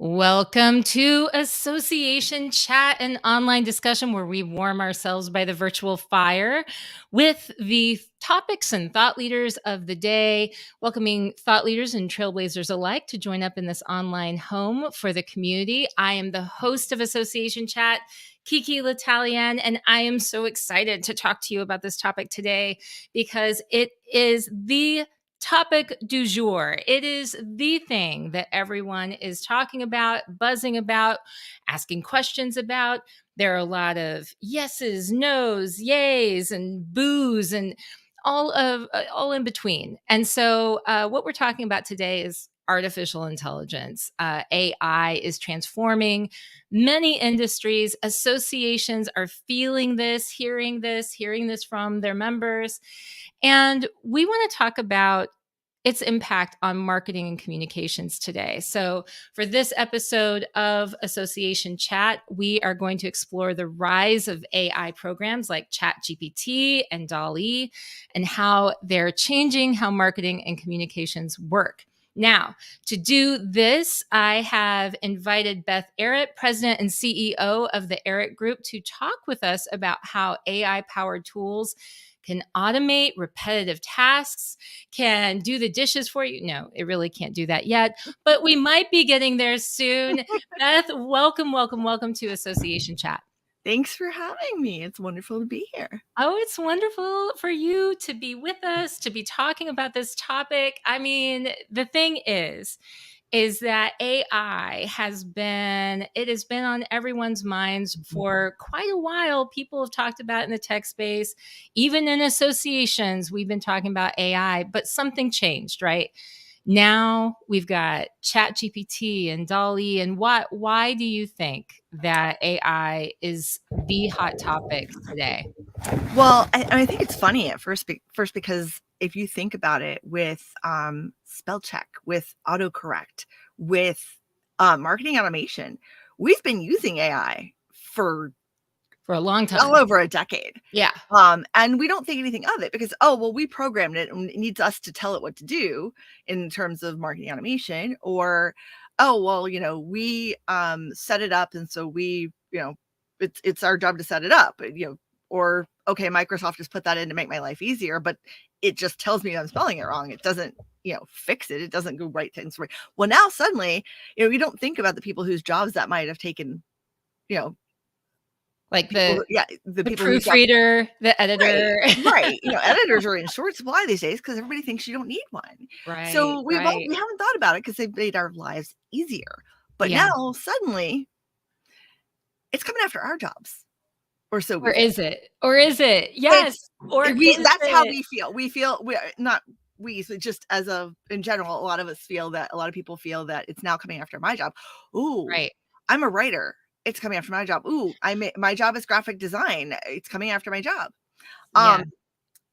Welcome to Association Chat, an online discussion where we warm ourselves by the virtual fire with the topics and thought leaders of the day, welcoming thought leaders and trailblazers alike to join up in this online home for the community. I am the host of Association Chat, Kiki L'Italienne, and I am so excited to talk to you about this topic today because it is the topic du jour. It is the thing that everyone is talking about, buzzing about, asking questions about. There are a lot of yeses, nos, yays, and boos, and all in between. And so, what we're talking about today is artificial intelligence. AI is transforming many industries. Associations are feeling this, hearing this from their members. And we want to talk about its impact on marketing and communications today. So, for this episode of Association Chat, we are going to explore the rise of AI programs like ChatGPT and DALL-E and how they're changing how marketing and communications work. Now, to do this, I have invited Beth Arritt, President and CEO of the Arritt Group, to talk with us about how AI-powered tools can automate repetitive tasks, can do the dishes for you. No, it really can't do that yet, but we might be getting there soon. Beth, welcome to Association Chat. Thanks for having me. It's wonderful to be here. Oh, it's wonderful for you to be with us, to be talking about this topic. I mean, the thing is that AI has been on everyone's minds for quite a while. People have talked about it in the tech space, even in associations, we've been talking about AI, but something changed, right? Now we've got ChatGPT and DALL-E. And why do you think that AI is the hot topic today? Well, I think it's funny at first because if you think about it with spell check, with autocorrect, with marketing automation, we've been using AI for a long time, well over a decade. Yeah. And we don't think anything of it because, we programmed it and it needs us to tell it what to do in terms of marketing automation, or, we set it up. And so we, it's our job to set it up, or, okay, Microsoft just put that in to make my life easier, but it just tells me I'm spelling it wrong. It doesn't, fix it. It doesn't go right things right. Well, now suddenly, you don't think about the people whose jobs that might have taken, like people, the proofreader, the editor. Right. Editors are in short supply these days because everybody thinks you don't need one. Right. So we haven't thought about it because they've made our lives easier. But now suddenly it's coming after our jobs. Or is it? Yes. That's how we feel. We feel just in general, a lot of people feel that it's now coming after my job. Ooh, right. I'm a writer. It's coming after my job. Ooh, my job is graphic design. It's coming after my job.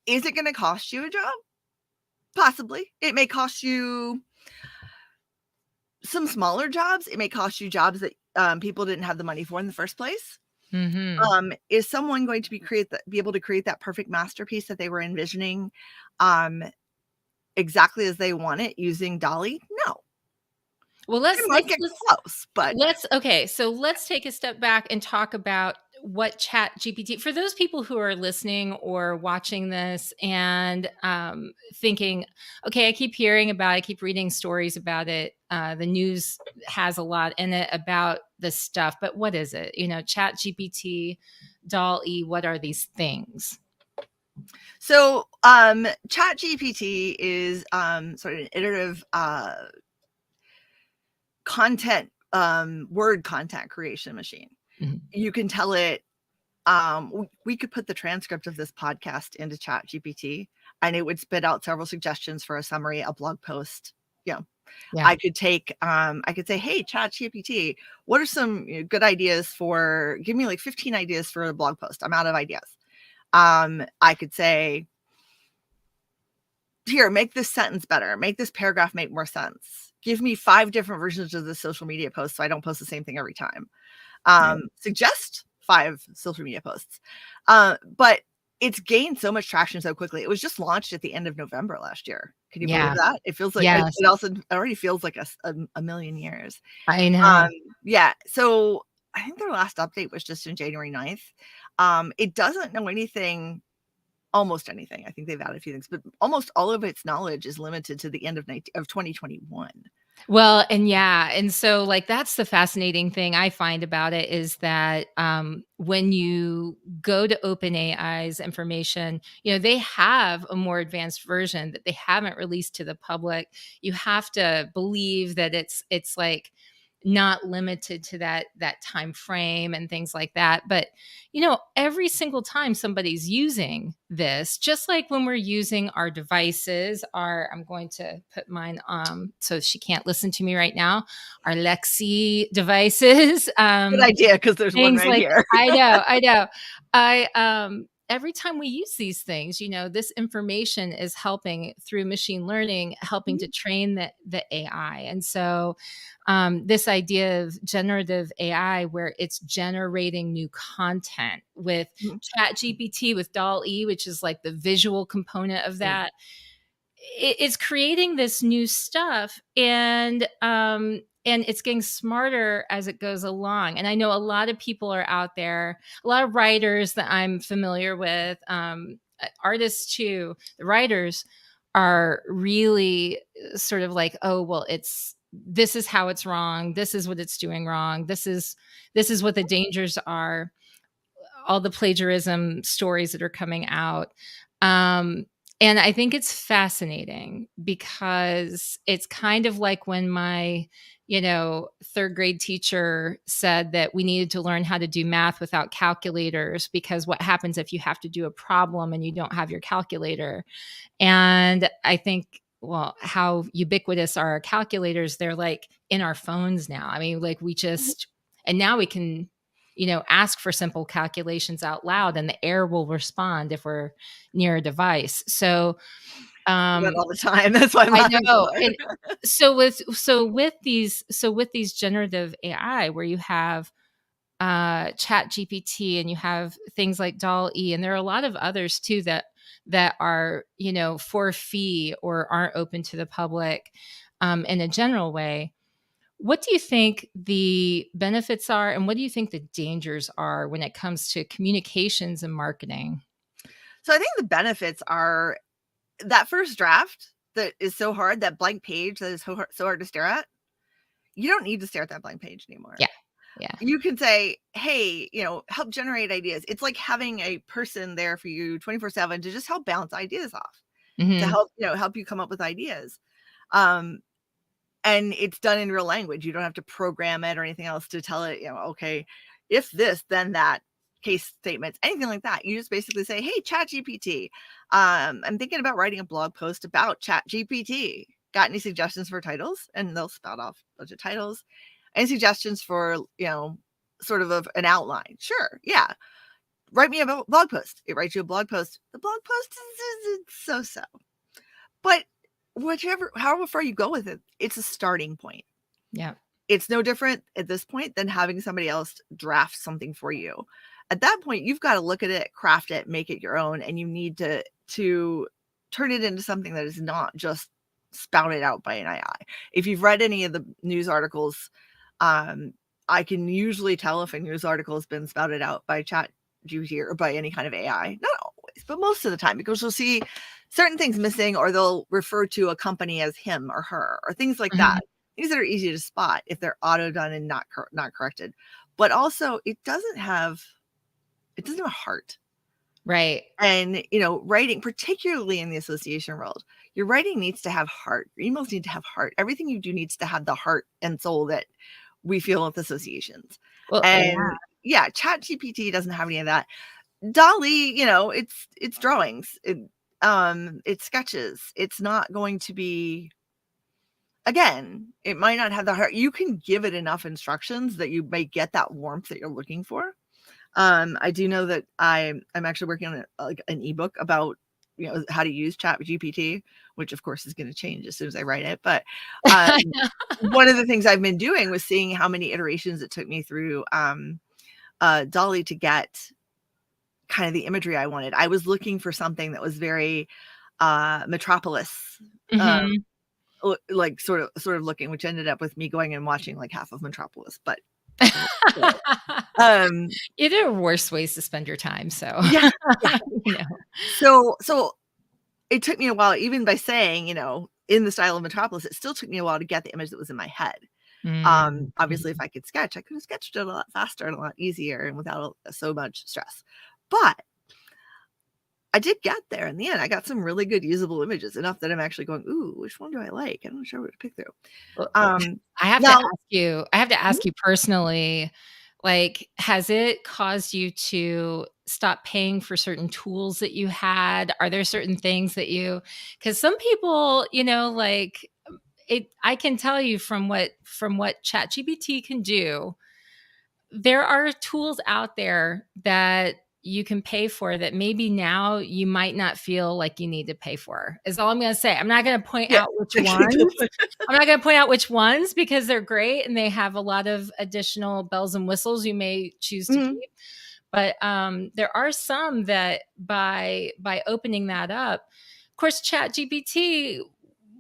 Is it going to cost you a job? Possibly. It may cost you some smaller jobs. It may cost you jobs that people didn't have the money for in the first place. Mm-hmm. Is someone going to be able to create that perfect masterpiece that they were envisioning exactly as they want it using DALL-E? No. Well, let's get close, but so let's take a step back and talk about what ChatGPT, for those people who are listening or watching this and thinking, okay, I keep reading stories about it. The news has a lot in it about this stuff, but what is it? ChatGPT, DALL-E, what are these things? So ChatGPT is sort of an iterative word content creation machine. Mm-hmm. You can tell it, we could put the transcript of this podcast into ChatGPT and it would spit out several suggestions for a summary, a blog post. I could say, hey, ChatGPT, what are some good ideas give me like 15 ideas for a blog post. I'm out of ideas. I could say, here, make this sentence better. Make this paragraph make more sense. Give me 5 different versions of the social media post so I don't post the same thing every time. Suggest 5 social media posts. But it's gained so much traction so quickly. It was just launched at the end of November last year. Can you believe Yeah. that? It feels like Yes. it also already feels like a million years. I know. Yeah. So I think their last update was just in January 9th. It doesn't know anything, almost anything. I think they've added a few things, but almost all of its knowledge is limited to the end of 2021. Well, and so, like, that's the fascinating thing I find about it is that, when you go to OpenAI's information, they have a more advanced version that they haven't released to the public. You have to believe that it's like not limited to that time frame and things like that. But every single time somebody's using this, just like when we're using our devices, I'm going to put mine so she can't listen to me right now, our Lexi devices. Good idea, because there's one Things right like here. I know. Every time we use these things, this information is helping through machine learning, helping to train the AI. And so this idea of generative AI, where it's generating new content with ChatGPT, with DALL-E, which is like the visual component of that, it's creating this new stuff, and it's getting smarter as it goes along. And I know a lot of people are out there, a lot of writers that I'm familiar with, artists too. The writers are really sort of like, oh, well, this is how it's wrong. This is what it's doing wrong. This is what the dangers are. All the plagiarism stories that are coming out. And I think it's fascinating because it's kind of like when my, third grade teacher said that we needed to learn how to do math without calculators, because what happens if you have to do a problem and you don't have your calculator? And I think, well, how ubiquitous are our calculators? They're like in our phones now. I mean, like and now we can, ask for simple calculations out loud and the air will respond if we're near a device. So, That all the time. That's why I'm I laughing know. so hard. And with these generative AI, where you have ChatGPT and you have things like DALL-E, and there are a lot of others too that are, for fee or aren't open to the public in a general way. What do you think the benefits are, and what do you think the dangers are when it comes to communications and marketing? So I think the benefits are that first draft that is so hard, that blank page that is so hard to stare at. You don't need to stare at that blank page anymore. Yeah. You can say, hey, help generate ideas. It's like having a person there for you 24/7 to just help bounce ideas off, to help you come up with ideas. And it's done in real language. You don't have to program it or anything else to tell it, okay, if this, then that, case statements, anything like that. You just basically say, hey, ChatGPT, I'm thinking about writing a blog post about ChatGPT. Got any suggestions for titles? And they'll spout off a bunch of titles. Any suggestions for, sort of an outline? Sure. Yeah. Write me a blog post. It writes you a blog post. The blog post is so-so. But however far you go with it, it's a starting point. Yeah. It's no different at this point than having somebody else draft something for you. At that point, you've got to look at it, craft it, make it your own, and you need to turn it into something that is not just spouted out by an AI. If you've read any of the news articles, I can usually tell if a news article has been spouted out by ChatGPT or by any kind of AI. Not always, but most of the time, because you'll see certain things missing, or they'll refer to a company as him or her, or things like that. Things that are easy to spot if they're auto done and not corrected. But also, it doesn't have a heart. Right. And, writing, particularly in the association world, your writing needs to have heart. Your emails need to have heart. Everything you do needs to have the heart and soul that we feel with associations. Well, and yeah, ChatGPT doesn't have any of that. DALL-E, it's drawings. It's sketches. It's not going to be, again, it might not have the heart. You can give it enough instructions that you may get that warmth that you're looking for. I do know that I'm actually working on an ebook about, how to use ChatGPT, which of course is going to change as soon as I write it. But one of the things I've been doing was seeing how many iterations it took me through DALL-E to get kind of the imagery I wanted. I was looking for something that was very Metropolis, like sort of looking, which ended up with me going and watching like half of Metropolis, but there are worse ways to spend your time. So yeah. So it took me a while, even by saying, in the style of Metropolis, it still took me a while to get the image that was in my head. Obviously, if I could sketch, I could have sketched it a lot faster and a lot easier and without so much stress. But I did get there in the end. I got some really good usable images, enough that I'm actually going, ooh, which one do I like? I'm not sure what to pick through. I have to ask you personally, like, has it caused you to stop paying for certain tools that you had? Are there certain things that because some people, like I can tell you from what ChatGPT can do, there are tools out there that you can pay for that maybe now you might not feel like you need to pay for, is all I'm going to say. I'm not going to point out which ones. I'm not going to point out which ones because they're great and they have a lot of additional bells and whistles you may choose to keep. But there are some that by opening that up, of course, ChatGPT,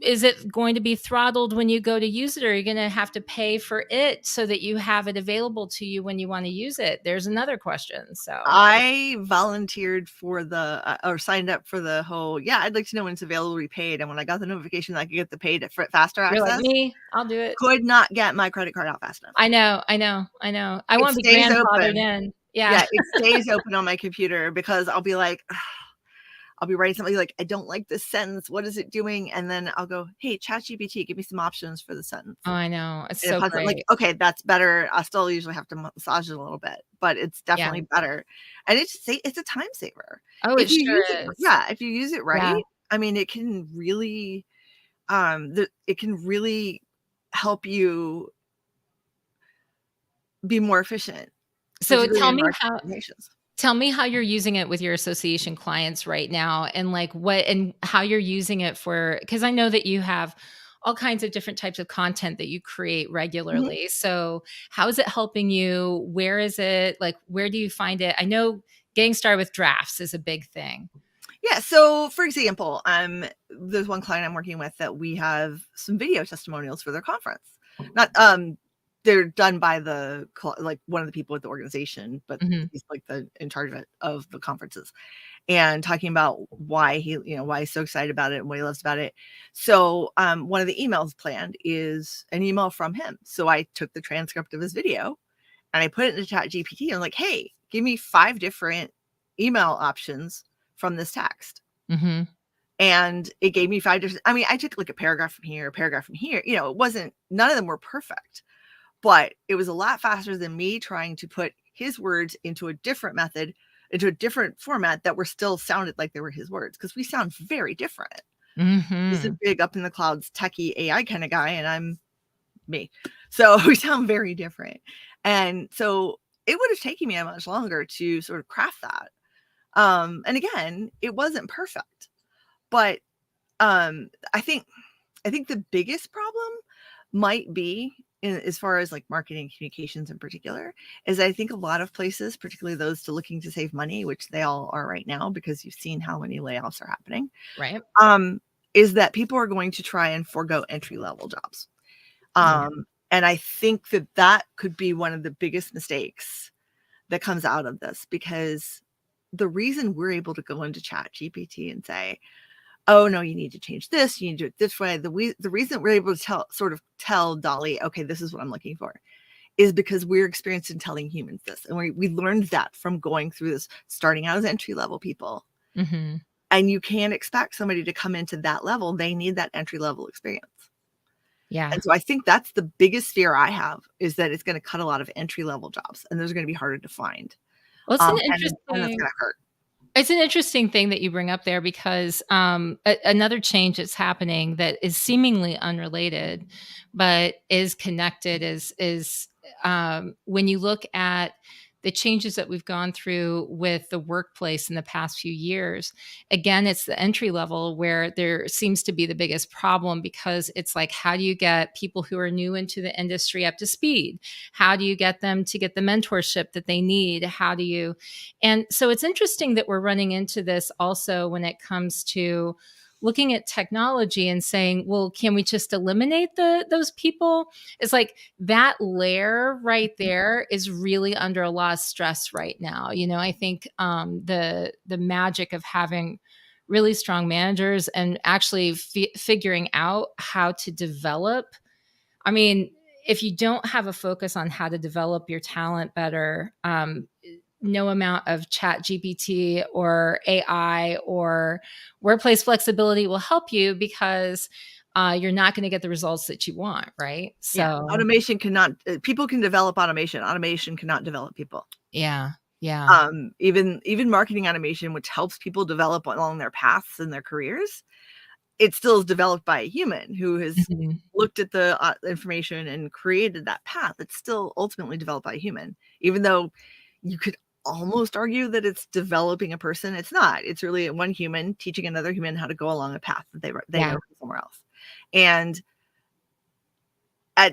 is it going to be throttled when you go to use it, or are you going to have to pay for it so that you have it available to you when you want to use it? There's another question. So I volunteered for or signed up for the whole, I'd like to know when it's available to be paid. And when I got the notification that I could get the paid faster access, you're like me, I'll do it. Could not get my credit card out fast enough. I know. I want to be grandfathered in. Yeah, it stays open on my computer because I'll be like, I'll be writing something like, I don't like this sentence. What is it doing? And then I'll go, hey, ChatGPT, give me some options for the sentence. Oh, I know. It's so great. Like, okay, that's better. I still usually have to massage it a little bit, but it's definitely better. And it's a time saver. Oh, it sure is. If you use it right, I mean, it can really, help you be more efficient. So tell me how you're using it with your association clients right now, and like and how you're using it because I know that you have all kinds of different types of content that you create regularly. So how is it helping you? Where is it? Like, where do you find it? I know getting started with drafts is a big thing. Yeah. So for example, there's one client I'm working with that we have some video testimonials for their conference. They're done by one of the people at the organization, but he's like in charge of the conferences, and talking about why why he's so excited about it and what he loves about it. So one of the emails planned is an email from him. So I took the transcript of his video and I put it into ChatGPT. I'm like, hey, give me 5 different email options from this text. And it gave me 5 different. I mean, I took like a paragraph from here, a paragraph from here. It wasn't, none of them were perfect. But it was a lot faster than me trying to put his words into a different method, into a different format that were still sounded like they were his words, because we sound very different. He's a big up in the clouds techie AI kind of guy, and I'm me. So we sound very different. And so it would have taken me much longer to sort of craft that. And again, it wasn't perfect. But I think the biggest problem might be, as far as like marketing communications in particular, is I think a lot of places, particularly those looking to save money, which they all are right now because you've seen how many layoffs are happening, right? Is that people are going to try and forego entry-level jobs. And I think that could be one of the biggest mistakes that comes out of this, because the reason we're able to go into ChatGPT and say, oh no, you need to change this, you need to do it this way. The reason we're able to tell DALL-E, okay, this is what I'm looking for, is because we're experienced in telling humans this. And we learned that from going through this, starting out as entry-level people. And you can't expect somebody to come into that level. They need that entry-level experience. Yeah. And so I think that's the biggest fear I have, is that it's going to cut a lot of entry-level jobs and those are going to be harder to find. Well, it's and that's going to hurt. It's an interesting thing that you bring up there, because another change that's happening that is seemingly unrelated, but is connected, is when you look at the changes that we've gone through with the workplace in the past few years, again, it's the entry level where there seems to be the biggest problem, because it's like, how do you get people who are new into the industry up to speed? How do you get them to get the mentorship that they need? How do you? And so it's interesting that we're running into this also when it comes to looking at technology and saying, well, can we just eliminate those people? It's like that layer right there is really under a lot of stress right now. I think the magic of having really strong managers and actually figuring out how to develop. I mean, if you don't have a focus on how to develop your talent better, no amount of ChatGPT or AI or workplace flexibility will help you, because you're not going to get the results that you want, right? So yeah, automation cannot. People can develop automation. Automation cannot develop people. Yeah. Even marketing automation, which helps people develop along their paths and their careers, it still is developed by a human who has looked at the information and created that path. It's still ultimately developed by a human, even though you could almost argue that it's developing a person. It's not. It's really one human teaching another human how to go along a path that they know somewhere else. And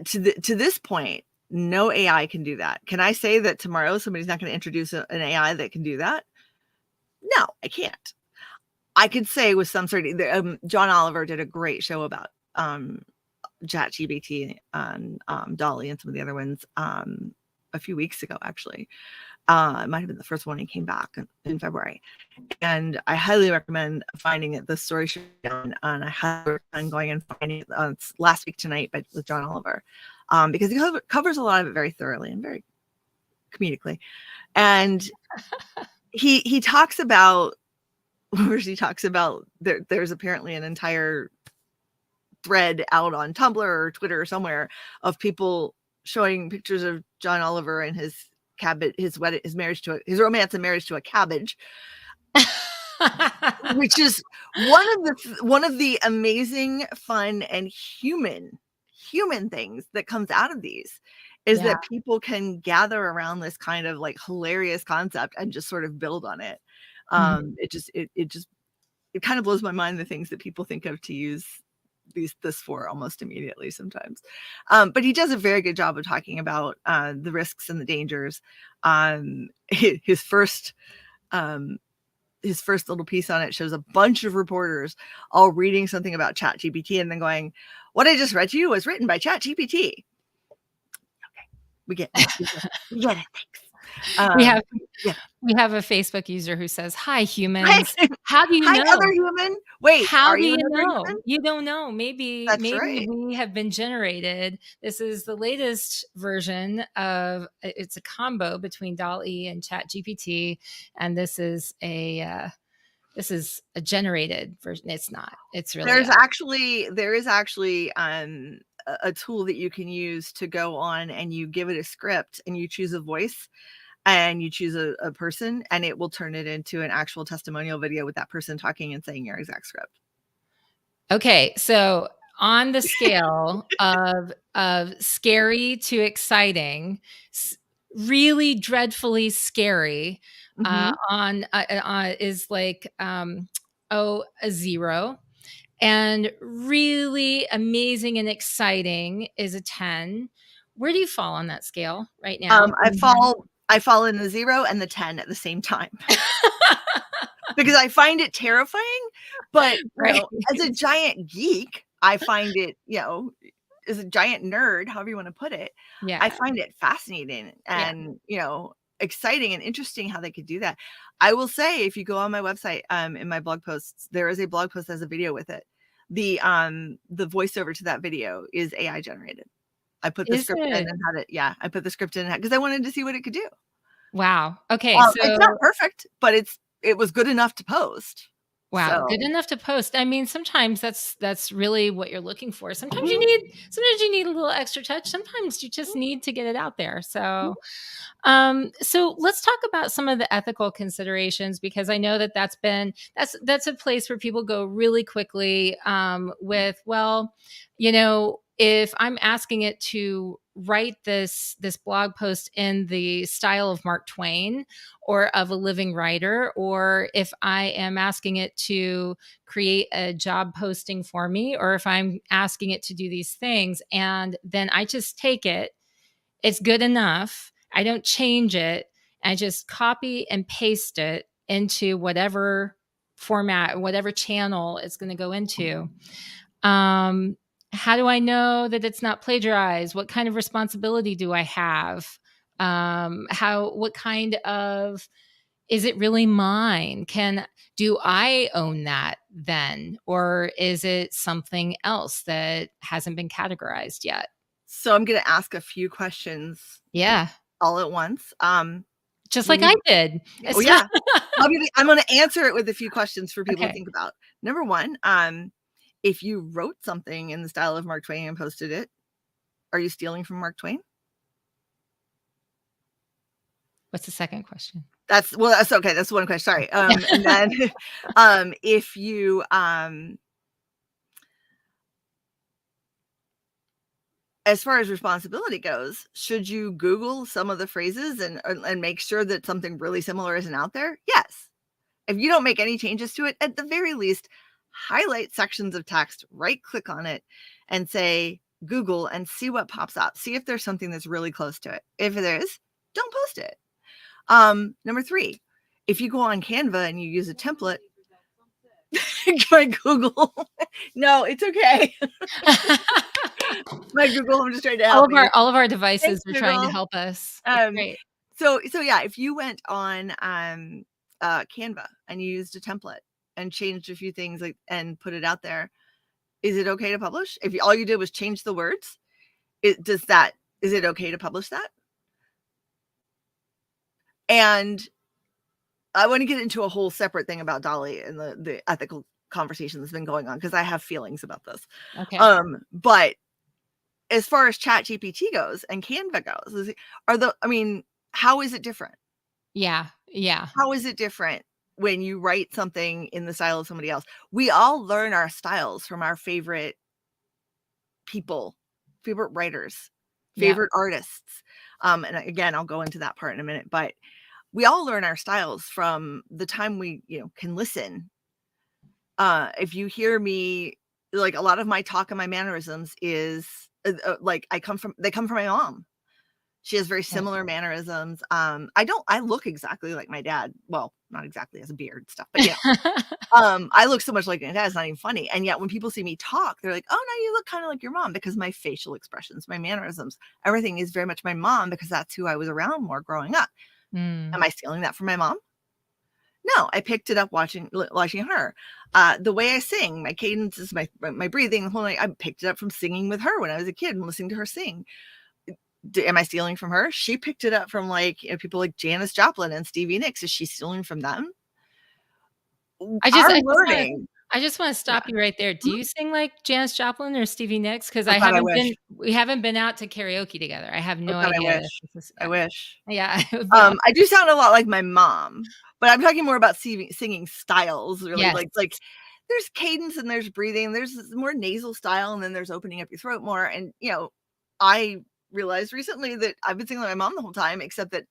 to this point, no AI can do that. Can I say that tomorrow somebody's not going to introduce an AI that can do that? No, I can't. I could say with some certainty, John Oliver did a great show about ChatGPT and DALL-E and some of the other ones a few weeks ago, actually. It might have been the first one he came back in February. And I highly recommend finding it. The story should be done, and I highly recommend going and finding it. It's Last Week Tonight with John Oliver, because he covers a lot of it very thoroughly and very comedically. And he talks about, there's apparently an entire thread out on Tumblr or Twitter or somewhere of people showing pictures of John Oliver and his cabbage, his romance and marriage to a cabbage, which is one of the amazing, fun, and human things that comes out of these is that people can gather around this kind of like hilarious concept and just sort of build on it. It kind of blows my mind, the things that people think of to use this for almost immediately sometimes. But he does a very good job of talking about the risks and the dangers. His first little piece on it shows a bunch of reporters all reading something about ChatGPT and then going, "What I just read to you was written by ChatGPT." Okay, we get it. Thanks. We have a Facebook user who says, "Hi, humans. How do you Hi, know? other human. Wait, how do you know? Human? You don't know. Maybe right. we have been generated." This is the latest version of. It's a combo between DALL-E and ChatGPT, and this is a generated version. It's not. It's really. There is actually a tool that you can use to go on, and you give it a script and you choose a voice and you choose a person, and it will turn it into an actual testimonial video with that person talking and saying your exact script. Okay, so on the scale of scary to exciting, really dreadfully scary, is like a 0, and really amazing and exciting is a 10. Where do you fall on that scale right now? I fall in the 0 and the 10 at the same time. Because I find it terrifying, but as a giant geek, I find it, as a giant nerd, however you want to put it, I find it fascinating and, exciting and interesting how they could do that. I will say, if you go on my website, in my blog posts, there is a blog post that has a video with it. The voiceover to that video is AI generated. I put the script in and had it. Yeah, I put the script in because I wanted to see what it could do. Wow. Okay. So it's not perfect, but it was good enough to post. Wow, So. good enough to post. I mean, sometimes that's really what you're looking for. Sometimes you need a little extra touch. Sometimes you just need to get it out there. So, so let's talk about some of the ethical considerations, because I know that's a place where people go really quickly with, well, if I'm asking it to write this blog post in the style of Mark Twain or of a living writer, or if I am asking it to create a job posting for me, or if I'm asking it to do these things, and then I just take it, it's good enough. I don't change it. I just copy and paste it into whatever format, whatever channel it's going to go into. How do I know that it's not plagiarized? What kind of responsibility do I have? What kind of, is it really mine? Do I own that then? Or is it something else that hasn't been categorized yet? So I'm going to ask a few questions. Yeah. All at once. Just like I did. Oh yeah. I'm going to answer it with a few questions for people to think about. Number one, if you wrote something in the style of Mark Twain and posted it, are you stealing from Mark Twain? What's the second question? That's okay. That's one question. Sorry. And then, if you, as far as responsibility goes, should you Google some of the phrases and make sure that something really similar isn't out there? Yes. If you don't make any changes to it, at the very least, highlight sections of text, right click on it and say Google and see what pops up. See if there's something that's really close to it. If there is, don't post it. Number 3, if you go on Canva and you use a template, try Google. No, it's okay. My Google, I'm just trying to help you. All of our devices are trying to help us. Great. So yeah, if you went on Canva and you used a template and changed a few things and put it out there, is it okay to publish? If all you did was change the words, is it okay to publish that? And I want to get into a whole separate thing about DALL-E and the ethical conversation that's been going on, because I have feelings about this. Okay. But as far as ChatGPT goes and Canva goes, how is it different? Yeah. How is it different when you write something in the style of somebody else? We all learn our styles from our favorite people, favorite writers, favorite artists. And again, I'll go into that part in a minute, but we all learn our styles from the time we, can listen. If you hear me, like, a lot of my talk and my mannerisms is they come from my mom. She has very similar mannerisms. I look exactly like my dad. Well, not exactly, as a beard and stuff, but I look so much like my dad, it's not even funny. And yet when people see me talk, they're like, oh no, you look kind of like your mom, because my facial expressions, my mannerisms, everything is very much my mom, because that's who I was around more growing up. Am I stealing that from my mom? No, I picked it up watching her. The way I sing, my cadences, my breathing, the whole night, I picked it up from singing with her when I was a kid and listening to her sing. Am I stealing from her? She picked it up from people like Janis Joplin and Stevie Nicks. Is she stealing from them? I just want to stop you right there. Do you sing like Janis Joplin or Stevie Nicks? Because we haven't been out to karaoke together. I have no idea. I wish. Yeah. I do sound a lot like my mom, but I'm talking more about singing styles, really. Yes. Like there's cadence and there's breathing. There's more nasal style, and then there's opening up your throat more. And I realized recently that I've been singing like my mom the whole time, except that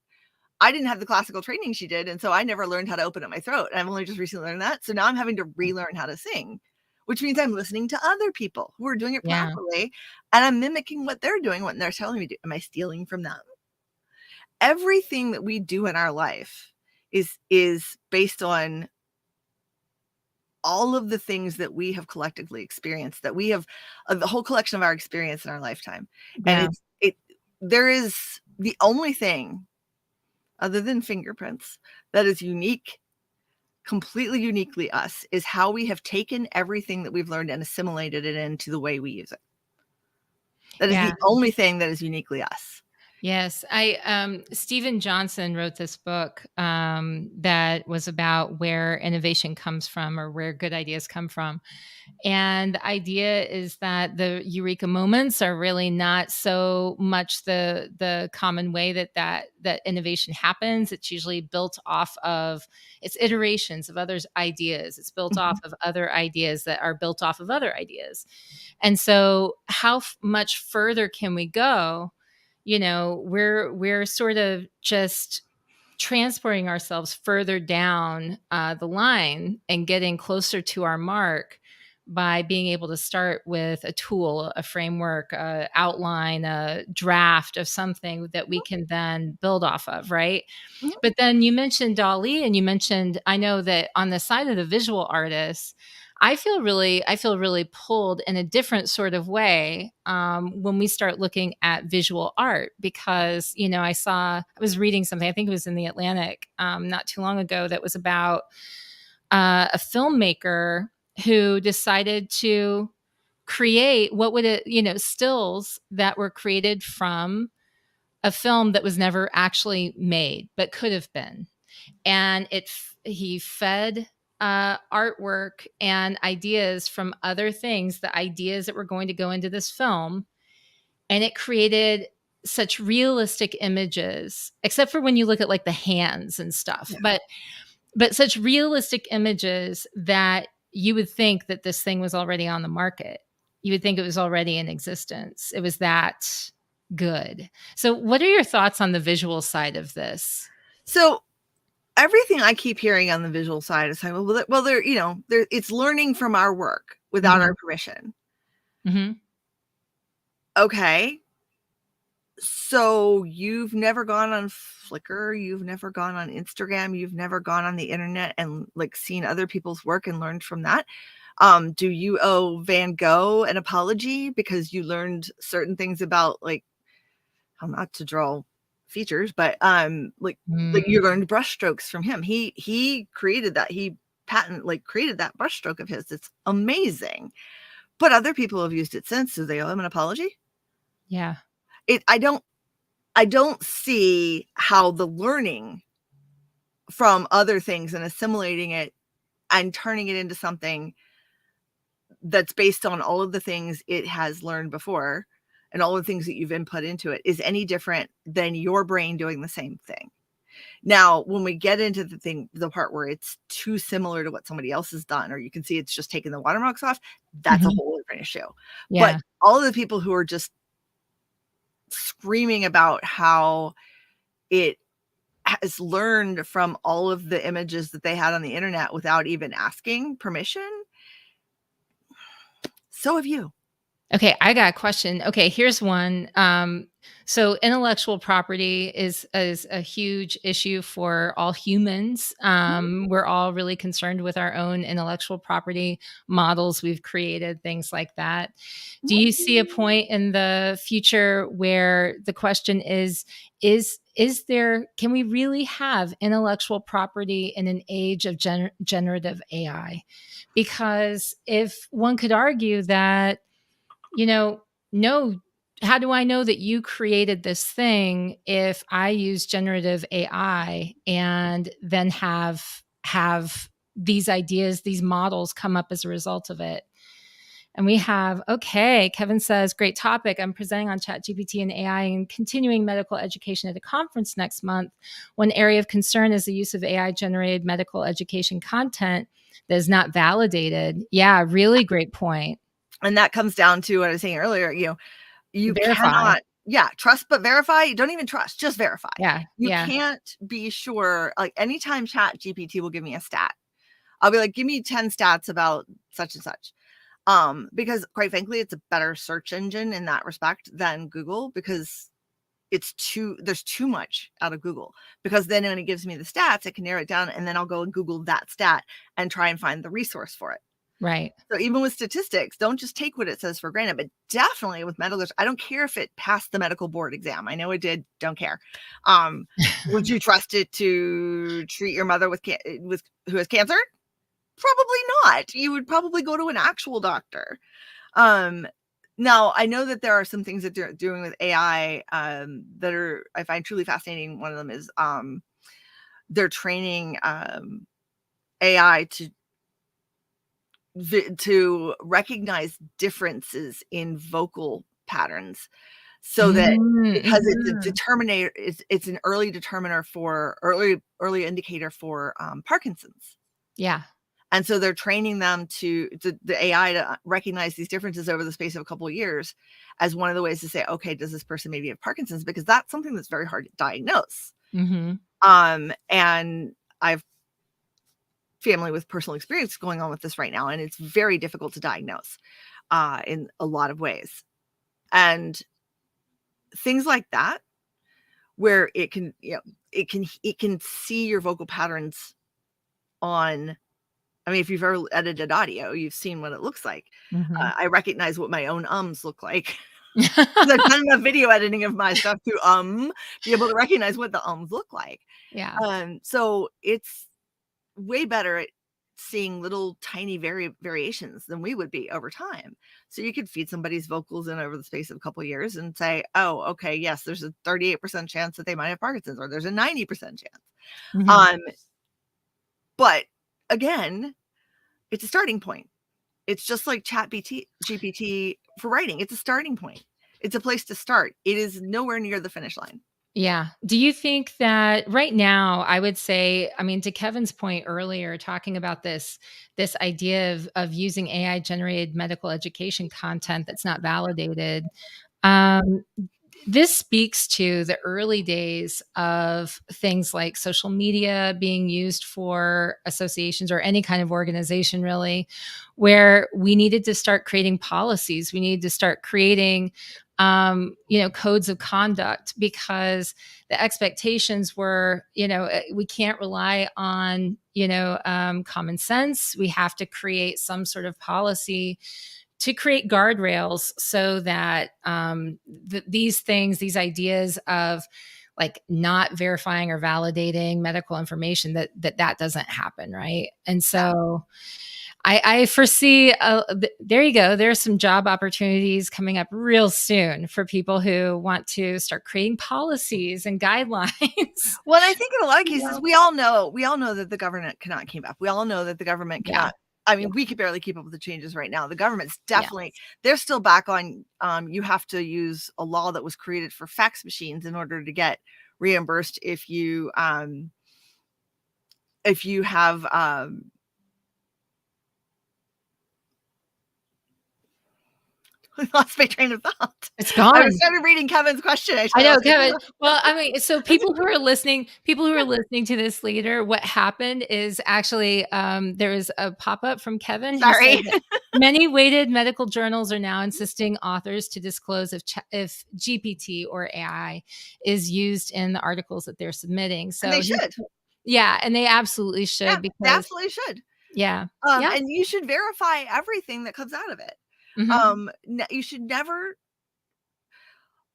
I didn't have the classical training she did, and so I never learned how to open up my throat. And I've only just recently learned that. So now I'm having to relearn how to sing, which means I'm listening to other people who are doing it properly, and I'm mimicking what they're doing, what they're telling me to do. Am I stealing from them? Everything that we do in our life is based on all of the things that we have collectively experienced, that we have the whole collection of our experience in our lifetime. And there is the only thing other than fingerprints that is unique, completely uniquely us, is how we have taken everything that we've learned and assimilated it into the way we use it. That is the only thing that is uniquely us. Yes, Stephen Johnson wrote this book that was about where innovation comes from, or where good ideas come from. And the idea is that the eureka moments are really not so much the common way that innovation happens. It's usually built off of it's iterations of others' ideas. It's built off of other ideas that are built off of other ideas. And so, how much further can we go? We're sort of just transporting ourselves further down the line and getting closer to our mark by being able to start with a tool, a framework, a outline, a draft of something that we can then build off of, right? Mhm. But then you mentioned DALL-E, and you mentioned, I know that on the side of the visual artists, I feel really pulled in a different sort of way when we start looking at visual art, because I was reading something, I think it was in the Atlantic not too long ago, that was about a filmmaker who decided to create stills that were created from a film that was never actually made but could have been. And he fed artwork and ideas from other things, the ideas that were going to go into this film, and it created such realistic images, except for when you look at like the hands and stuff. Yeah. But such realistic images that you would think that this thing was already on the market. You would think it was already in existence. It was that good. So what are your thoughts on the visual side of this? So everything I keep hearing on the visual side is saying, well, it's learning from our work without our permission. Okay. So you've never gone on Flickr, you've never gone on Instagram, you've never gone on the internet and like seen other people's work and learned from that. Do you owe Van Gogh an apology because you learned certain things about, like, how not to draw features, but like you learned brush strokes from him. He created that. He created that brush stroke of his. It's amazing. But other people have used it since. Do they owe him an apology? Yeah. I don't see how the learning from other things and assimilating it and turning it into something that's based on all of the things it has learned before and all the things that you've input into it is any different than your brain doing the same thing. Now, when we get into the part where it's too similar to what somebody else has done, or you can see it's just taking the watermarks off, that's a whole different issue. Yeah. But all of the people who are just screaming about how it has learned from all of the images that they had on the internet without even asking permission, so have you. Okay, I got a question. Okay, here's one. So intellectual property is a huge issue for all humans. We're all really concerned with our own intellectual property models we've created, things like that. Do you see a point in the future where the question is there, can we really have intellectual property in an age of generative AI? Because if one could argue that, no, how do I know that you created this thing if I use generative AI and then have these ideas, these models come up as a result of it? And we have, okay, Kevin says, great topic. I'm presenting on ChatGPT and AI and continuing medical education at a conference next month. One area of concern is the use of AI generated medical education content that is not validated. Yeah, really great point. And that comes down to what I was saying earlier, you Verify. cannot, trust but verify. Don't even trust, just verify. Yeah. You can't be sure. Like anytime ChatGPT will give me a stat, I'll be like, give me 10 stats about such and such. Because quite frankly, it's a better search engine in that respect than Google, because there's too much out of Google, because then when it gives me the stats, it can narrow it down, and then I'll go and Google that stat and try and find the resource for it. Right. So even with statistics, don't just take what it says for granted, but definitely with medical, I don't care if it passed the medical board exam. I know it did. Don't care. Would you trust it to treat your mother who has cancer? Probably not. You would probably go to an actual doctor. Now, I know that there are some things that they're doing with AI that are, I find truly fascinating. One of them is they're training AI to recognize differences in vocal patterns, so that because it's a determinator, it's an early determiner for early indicator for Parkinson's. Yeah. And so they're training them the AI to recognize these differences over the space of a couple of years as one of the ways to say, okay, does this person maybe have Parkinson's? Because that's something that's very hard to diagnose. And I've family with personal experience going on with this right now, and it's very difficult to diagnose in a lot of ways. And things like that, where it can see your vocal patterns on, I mean, if you've ever edited audio, you've seen what it looks like. I recognize what my own ums look like. I've done enough video editing of my stuff to be able to recognize what the ums look like. Yeah. So it's way better at seeing little tiny variations than we would be over time. So you could feed somebody's vocals in over the space of a couple of years and say, oh, okay, yes, there's a 38% chance that they might have Parkinson's, or there's a 90% chance. But again, it's a starting point. It's just like ChatGPT for writing. It's a starting point. It's a place to start. It is nowhere near the finish line. Yeah. Do you think that right now, I would say, I mean, to Kevin's point earlier, talking about this idea of using AI generated medical education content that's not validated, this speaks to the early days of things like social media being used for associations or any kind of organization, really, where we needed to start creating policies. We needed to start creating codes of conduct, because the expectations were, we can't rely on, common sense. We have to create some sort of policy to create guardrails so that these ideas of like not verifying or validating medical information, that doesn't happen, right? And so I foresee, there you go. There's some job opportunities coming up real soon for people who want to start creating policies and guidelines. Well, I think in a lot of cases, we all know that the government cannot keep up. We all know that the government cannot. I mean, we could barely keep up with the changes right now. The government's definitely, they're still back on, you have to use a law that was created for fax machines in order to get reimbursed if you have, I lost my train of thought. It's gone. I started reading Kevin's question. I know, Kevin. Well, I mean, so people who are listening to this later, what happened is actually there was a pop-up from Kevin. Sorry. Many weighted medical journals are now insisting authors to disclose if GPT or AI is used in the articles that they're submitting. So and they should. Yeah, and they absolutely should. Yeah, they absolutely should. Yeah. And you should verify everything that comes out of it. You should never.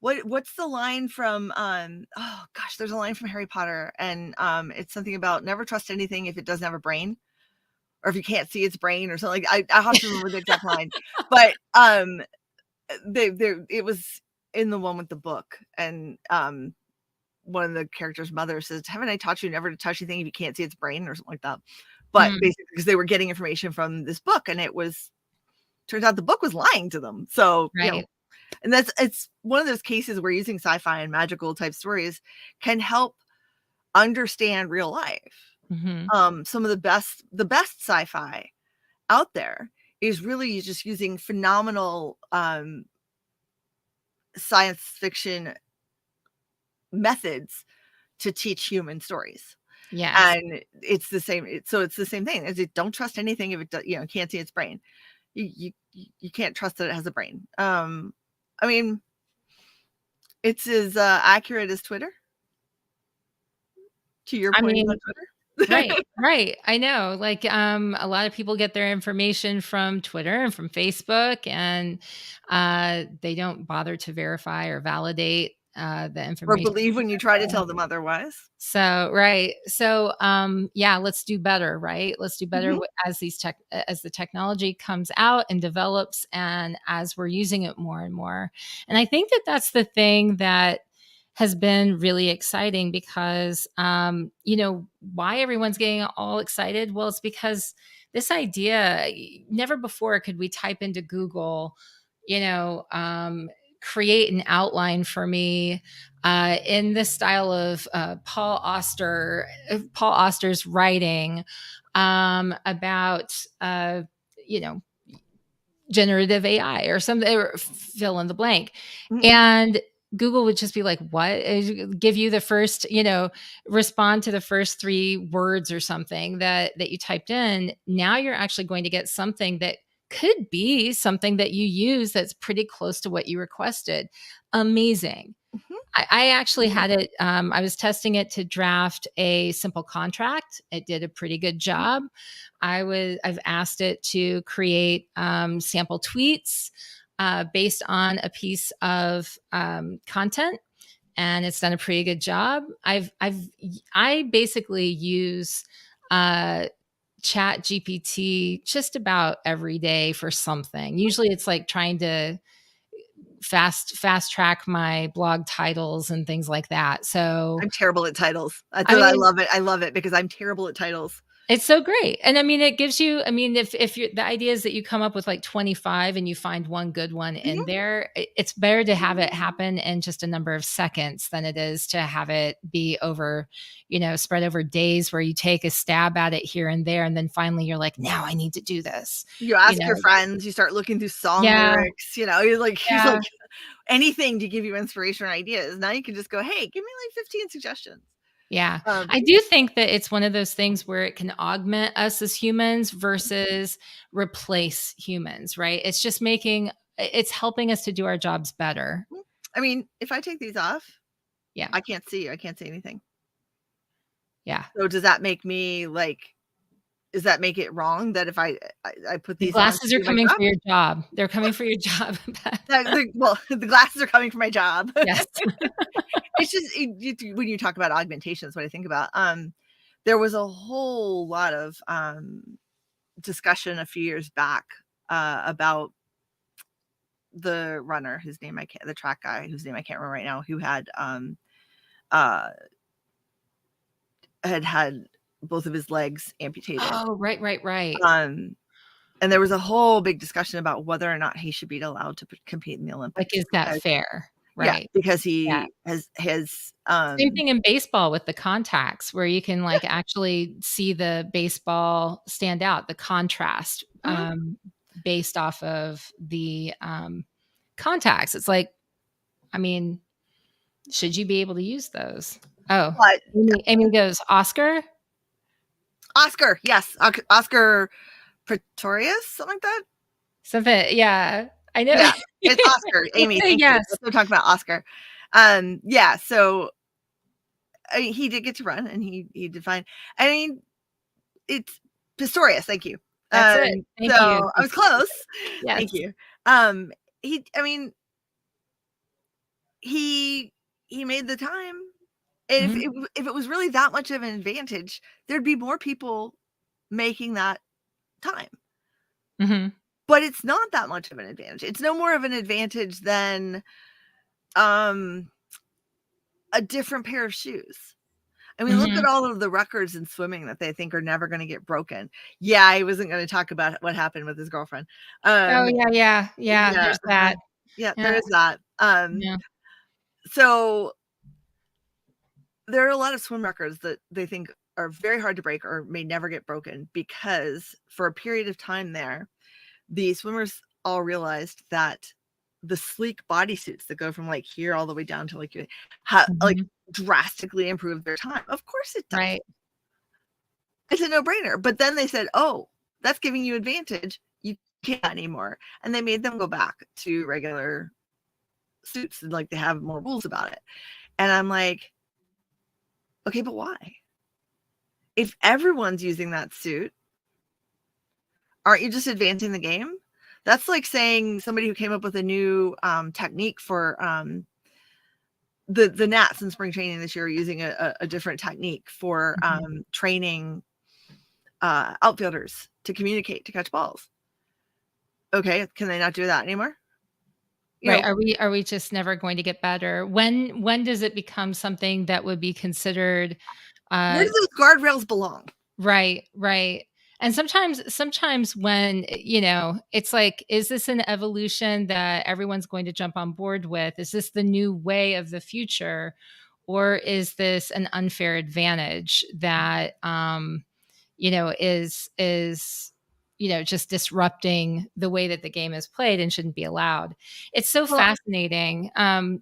What's the line from? Oh gosh, there's a line from Harry Potter, and it's something about never trust anything if it doesn't have a brain, or if you can't see its brain, or something. I have to remember the exact line, but it was in the one with the book, and one of the characters' mother says, "Haven't I taught you never to touch anything if you can't see its brain," or something like that. But basically, because they were getting information from this book, and turns out the book was lying to them. So, right. And it's one of those cases where using sci-fi and magical type stories can help understand real life. Some of the best sci-fi out there is really just using phenomenal science fiction methods to teach human stories. Yeah. And it's the same. It's the same thing. Don't trust anything if it can't see its brain. You can't trust that it has a brain. I mean, it's as accurate as Twitter. To your point about Twitter. Right. I know. Like a lot of people get their information from Twitter and from Facebook, and they don't bother to verify or validate the information. Or believe when you try to tell them otherwise. So, right. So, yeah, let's do better, right? Let's do better as as the technology comes out and develops, and as we're using it more and more. And I think that that's the thing that has been really exciting, because, why everyone's getting all excited? Well, it's because this idea, never before could we type into Google, create an outline for me in the style of Paul Auster's writing about generative AI or something, or fill in the blank. And Google would just be like, what? Give you the first, respond to the first 3 words or something that you typed in. Now you're actually going to get something that could be something that you use that's pretty close to what you requested. Amazing. I actually had it, I was testing it to draft a simple contract. It did a pretty good job. I've asked it to create sample tweets based on a piece of content, and it's done a pretty good job. I basically use ChatGPT just about every day for something. Usually it's like trying to fast track my blog titles and things like that. So I'm terrible at titles. I love it. I love it because I'm terrible at titles. It's so great. And I mean, it gives you, if you're, the idea is that you come up with like 25 and you find one good one in there, it's better to have it happen in just a number of seconds than it is to have it be over, spread over days where you take a stab at it here and there. And then finally you're like, now I need to do this. You ask your friends, you start looking through song lyrics, you're like, anything to give you inspiration or ideas. Now you can just go, hey, give me like 15 suggestions. Yeah. I do think that it's one of those things where it can augment us as humans versus replace humans, right? It's just it's helping us to do our jobs better. I mean, if I take these off, I can't see you. I can't see anything. Yeah. So does that make me does that make it wrong that if I put these glasses are coming for your job? They're coming for your job. Well, the glasses are coming for my job. Yes. It's just when you talk about augmentations, what I think about, there was a whole lot of discussion a few years back about the runner whose name the track guy whose name I can't remember right now, who had both of his legs amputated. Oh, right. And there was a whole big discussion about whether or not he should be allowed to compete in the Olympics. Like, is that fair? Right. Yeah, because he has same thing in baseball with the contacts, where you can actually see the baseball stand out, the contrast based off of the contacts. It's like, should you be able to use those? Oh, but, Amy goes, Oscar, yes, Oscar Pretorius, something like that. Something, yeah. I know. Yeah, it's Oscar. Amy, thank you. We're talking about Oscar. Yeah, so he did get to run, and he did fine. I mean, it's Pistorius. Thank you. That's it. Thank you. I was close. Yes. Thank you. He made the time. If it was really that much of an advantage, there'd be more people making that time. But it's not that much of an advantage. It's no more of an advantage than a different pair of shoes. I mean, look at all of the records in swimming that they think are never going to get broken. Yeah, I wasn't going to talk about what happened with his girlfriend. Yeah. There's that. Yeah, there's that. So there are a lot of swim records that they think are very hard to break or may never get broken, because for a period of time there, the swimmers all realized that the sleek bodysuits that go from like here all the way down to like drastically improve their time. Of course it does. Right. It's a no-brainer. But then they said, oh, that's giving you advantage. You can't anymore. And they made them go back to regular suits, and like they have more rules about it. And I'm like, okay, but why? If everyone's using that suit, aren't you just advancing the game? That's like saying somebody who came up with a new technique for the Nats in spring training this year are using a different technique for training outfielders to communicate, to catch balls. Okay, can they not do that anymore? Right. Are we just never going to get better? When does it become something that would be considered where do those guardrails belong? Right, right. And sometimes when, it's like, is this an evolution that everyone's going to jump on board with? Is this the new way of the future? Or is this an unfair advantage that is just disrupting the way that the game is played and shouldn't be allowed? It's so fascinating,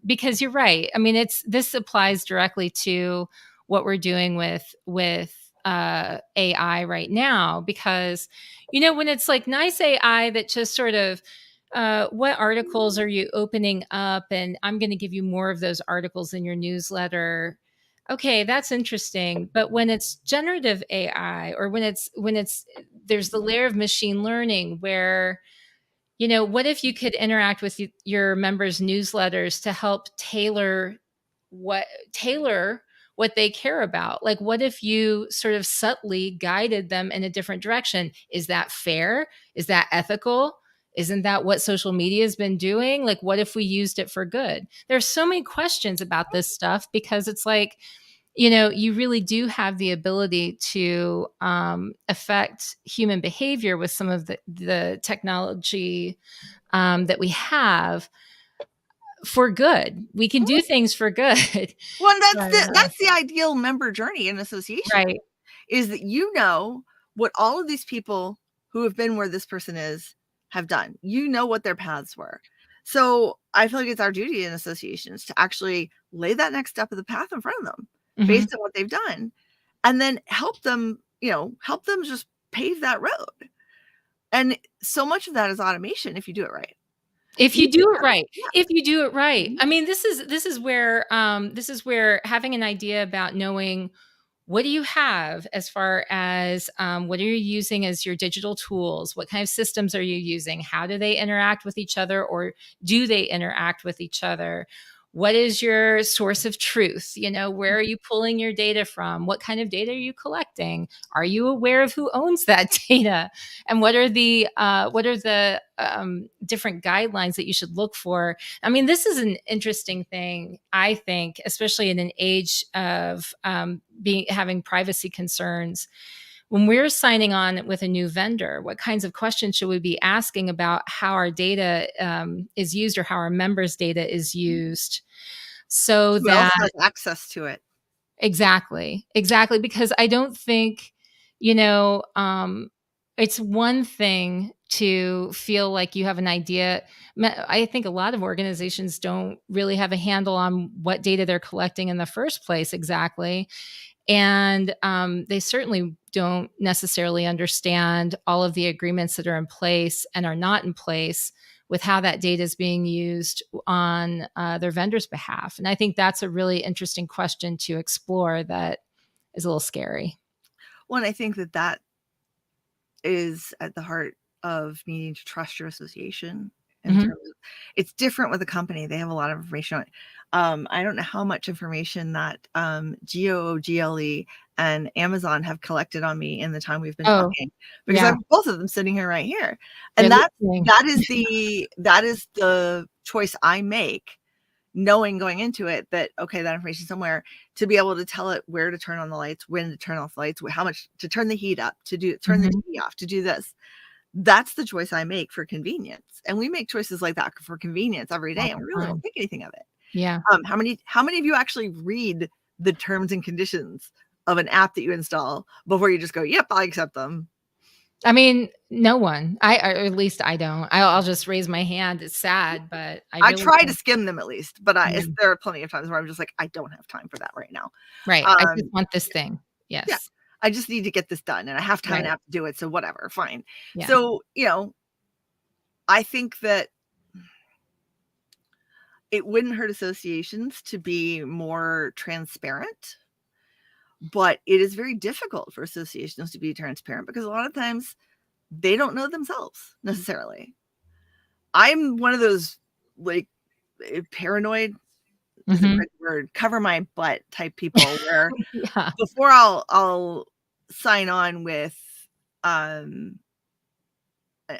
because you're right. I mean, this applies directly to what we're doing with AI right now, because when it's like nice AI that just sort of what articles are you opening up, and I'm going to give you more of those articles in your newsletter. Okay, that's interesting. But when it's generative AI, or when it's there's the layer of machine learning where, what if you could interact with your members' newsletters to help tailor what they care about? Like, what if you sort of subtly guided them in a different direction? Is that fair? Is that ethical? Isn't that what social media has been doing? Like, what if we used it for good? There's so many questions about this stuff, because it's like, you really do have the ability to affect human behavior with some of the technology that we have for good. We can do things for good. Well, that's the ideal member journey in association, right? Is that what all of these people who have been where this person is have done. What their paths were. So I feel like it's our duty in associations to actually lay that next step of the path in front of them, based on what they've done, and then help them just pave that road. And so much of that is automation if you do it right. If you do it right. If you do it right. I mean, this is where having an idea about knowing what do you have as far as what are you using as your digital tools? What kind of systems are you using? How do they interact with each other, or do they interact with each other? What is your source of truth? Where are you pulling your data from? What kind of data are you collecting? Are you aware of who owns that data? And what are the different guidelines that you should look for? I mean, this is an interesting thing, I think, especially in an age of having privacy concerns. When we're signing on with a new vendor, what kinds of questions should we be asking about how our data is used, or how our members' data is used, so who that else has access to it? Exactly. Because I don't think, it's one thing to feel like you have an idea. I think a lot of organizations don't really have a handle on what data they're collecting in the first place exactly. And they certainly don't necessarily understand all of the agreements that are in place and are not in place with how that data is being used on their vendor's behalf. And I think that's a really interesting question to explore that is a little scary. Well, and I think that is at the heart of needing to trust your association. In terms of, it's different with a company. They have a lot of information on it. I don't know how much information that GOOGLE and Amazon have collected on me in the time we've been talking, because I have both of them sitting here right here. And that is the choice I make, knowing going into it that, okay, that information somewhere, to be able to tell it where to turn on the lights, when to turn off the lights, how much to turn the heat up, to turn the TV off, to do this. That's the choice I make for convenience. And we make choices like that for convenience every day, and we really don't think anything of it. Yeah. How many of you actually read the terms and conditions of an app that you install before you just go, yep, I accept them? I mean, no one. Or at least I don't. I'll just raise my hand. It's sad, but I try to skim them at least. But there are plenty of times where I'm just like, I don't have time for that right now. Right. I just want this thing. Yes. Yeah. I just need to get this done, and I have to have an app to do it. So whatever, fine. Yeah. So, I think that it wouldn't hurt associations to be more transparent, but it is very difficult for associations to be transparent, because a lot of times they don't know themselves necessarily. I'm one of those like paranoid is a good word, cover my butt type people where Yeah. before I'll sign on with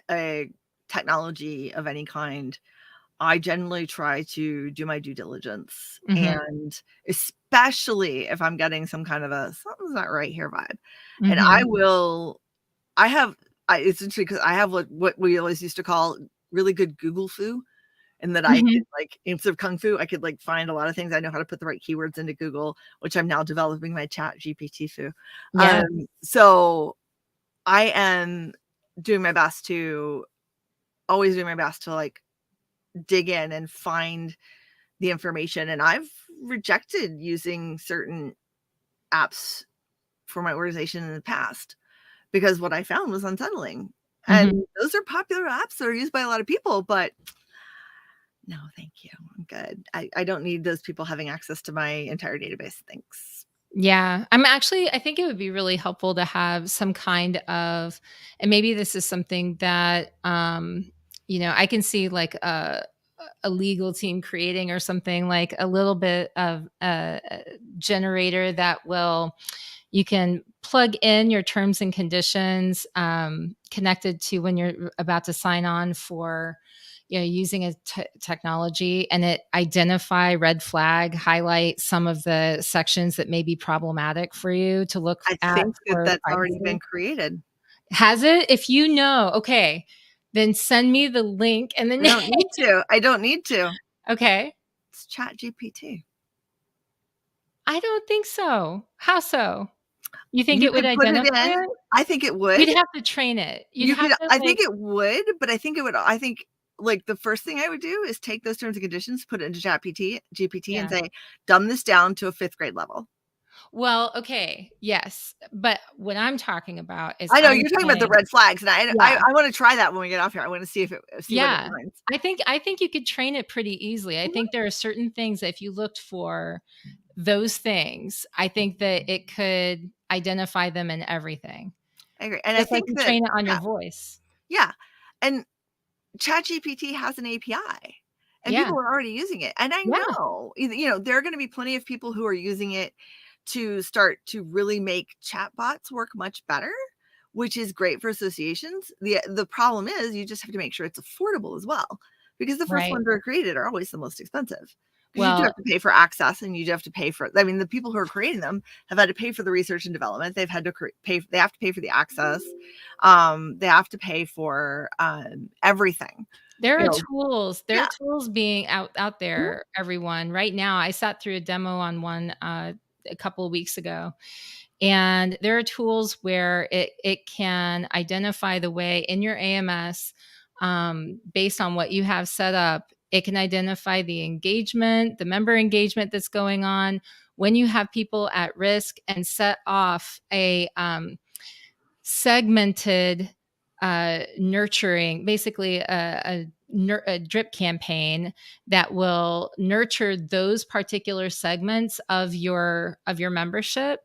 a technology of any kind, I generally try to do my due diligence, and especially if I'm getting some kind of a something's not right here vibe. And it's interesting because I have what we always used to call really good Google foo, and that I could instead of kung fu, I could find a lot of things. I know how to put the right keywords into Google, which I'm now developing my ChatGPT foo. Yeah. So I am doing my best to always doing my best to dig in and find the information. And I've rejected using certain apps for my organization in the past because what I found was unsettling. And those are popular apps that are used by a lot of people, but no, thank you. I'm good. I don't need those people having access to my entire database. Thanks. Yeah. I think it would be really helpful to have some kind of, and maybe this is something that, I can see like a legal team creating or something, like a little bit of a generator that you can plug in your terms and conditions connected to when you're about to sign on for using a technology, and it red flag, highlight some of the sections that may be problematic for you to look I at think that for that's already privacy. been created. Has it? If okay, then send me the link and then I don't need to. I don't need to. Okay. It's ChatGPT. I don't think so. How so? You think You it would could put it identify in. it? I think it would. You'd have to train it. You'd You have could to I think it would, but I think the first thing I would do is take those terms and conditions, put it into GPT and say, dumb this down to a 5th grade level. Well, okay, yes, but what I'm talking about is I know I'm you're talking about the saying red flags, and yeah. I wanna try that when we get off here. I wanna see what it Yeah. finds. I think you could train it pretty easily. I think there are certain things that if you looked for those things, I think that it could identify them in everything. I agree, and I Just like think you that train it on your yeah, voice. yeah, and ChatGPT has an API, and Yeah. people are already using it, and I Yeah. know, there are gonna be plenty of people who are using it to start to really make chatbots work much better, which is great for associations. The problem is you just have to make sure it's affordable as well, because the first Right. ones that are created are always the most expensive. Because you do Well, have to pay for access, and you do have to pay for the people who are creating them have had to pay for the research and development. They've had to they have to pay for the access. They have to pay for everything. there You are know, tools. There are yeah. tools being out Mhm. there, everyone. Right now, I sat through a demo on one a couple of weeks ago, and there are tools where it can identify the way in your AMS, based on what you have set up. It can identify the engagement, the member engagement that's going on when you have people at risk, and set off a segmented nurturing, basically a drip campaign that will nurture those particular segments of your membership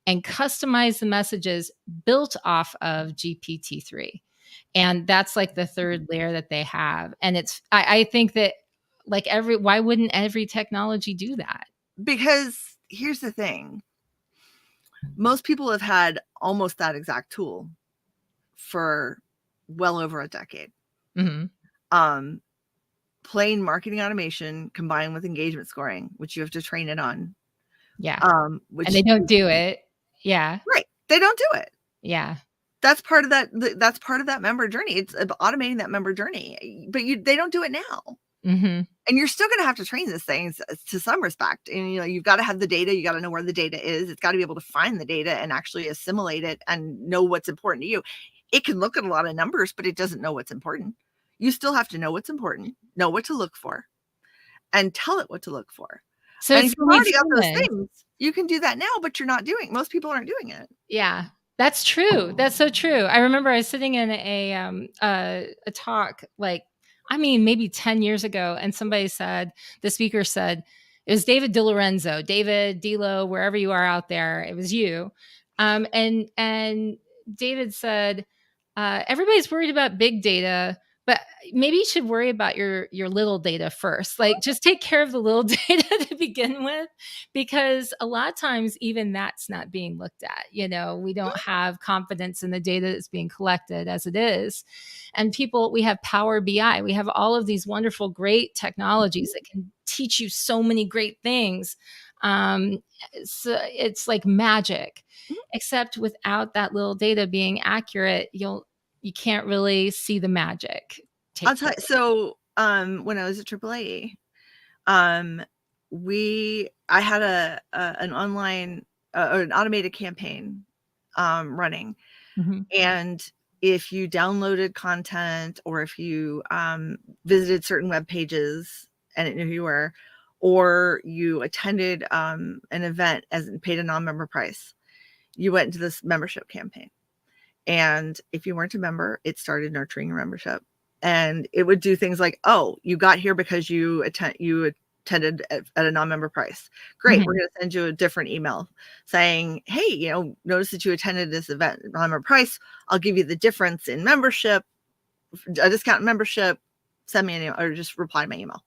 and customize the messages built off of GPT-3. And that's like the third layer that they have. And I think that why wouldn't every technology do that? Because here's the thing. Most people have had almost that exact tool for well over a decade. Mm-hmm. Plain marketing automation combined with engagement scoring, which you have to train it on. Yeah. And Which they don't do it. Yeah. right. They don't do it. Yeah. That's part of that member journey. It's automating that member journey, but they don't do it now. Mm-hmm. And you're still going to have to train this thing to some respect. And you've got to have the data. You got to know where the data is. It's got to be able to find the data and actually assimilate it and know what's important to you. It can look at a lot of numbers, but it doesn't know what's important. You still have to know what's important, know what to look for, and tell it what to look for. So And it's if you've really already got those human. things, you can do that now, but you're not doing. Most people aren't doing it. Yeah, that's true. That's so true. I remember I was sitting in a talk, maybe 10 years ago, and the speaker said, it was David DiLorenzo, David Dilo, wherever you are out there, it was you. And David said, everybody's worried about big data, But maybe you should worry about your little data first. Like, just take care of the little data to begin with, because a lot of times even that's not being looked at. We don't have confidence in the data that's being collected as it is. And we have Power BI, we have all of these wonderful, great technologies that can teach you so many great things. So it's like magic, except without that little data being accurate, you can't really see the magic take I'll tell you. place. So, when I was at AAA, I had an online or an automated campaign running, and if you downloaded content or if you visited certain web pages and it knew who you were, or you attended an event and paid a non-member price, you went into this membership campaign. And if you weren't a member, it started nurturing your membership. And it would do things like, oh, you got here because you attended at a non-member price. Great. We're going to send you a different email saying, hey, notice that you attended this event at non-member price. I'll give you the difference in membership, a discount in membership. Send me an email or just reply to my email.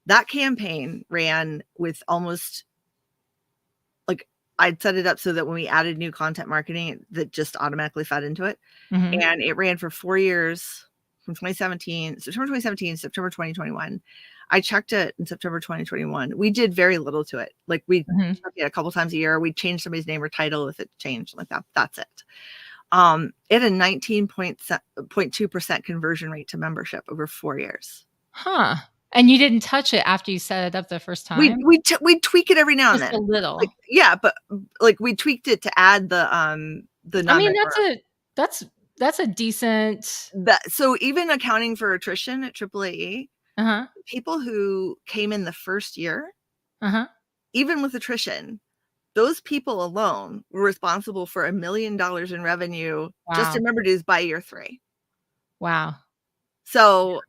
That campaign ran with almost, like, I'd set it up so that when we added new content marketing, that just automatically fed into it. And it ran for 4 years, from September 2017, September 2021. I checked it in September 2021. We did very little to it. Like, we checked it a couple times a year. We'd change somebody's name or title if it changed, like that. That's it. It had a 19.2% conversion rate to membership over 4 years. Huh. And you didn't touch it after you set it up the first time? We'd tweak it every now and then. Just a little. Like, yeah, but like we tweaked it to add the non-member. I mean, that's a decent. So even accounting for attrition at AAA, people who came in the first year, even with attrition, those people alone were responsible for $1 million in revenue just in member dues by year 3. Wow. So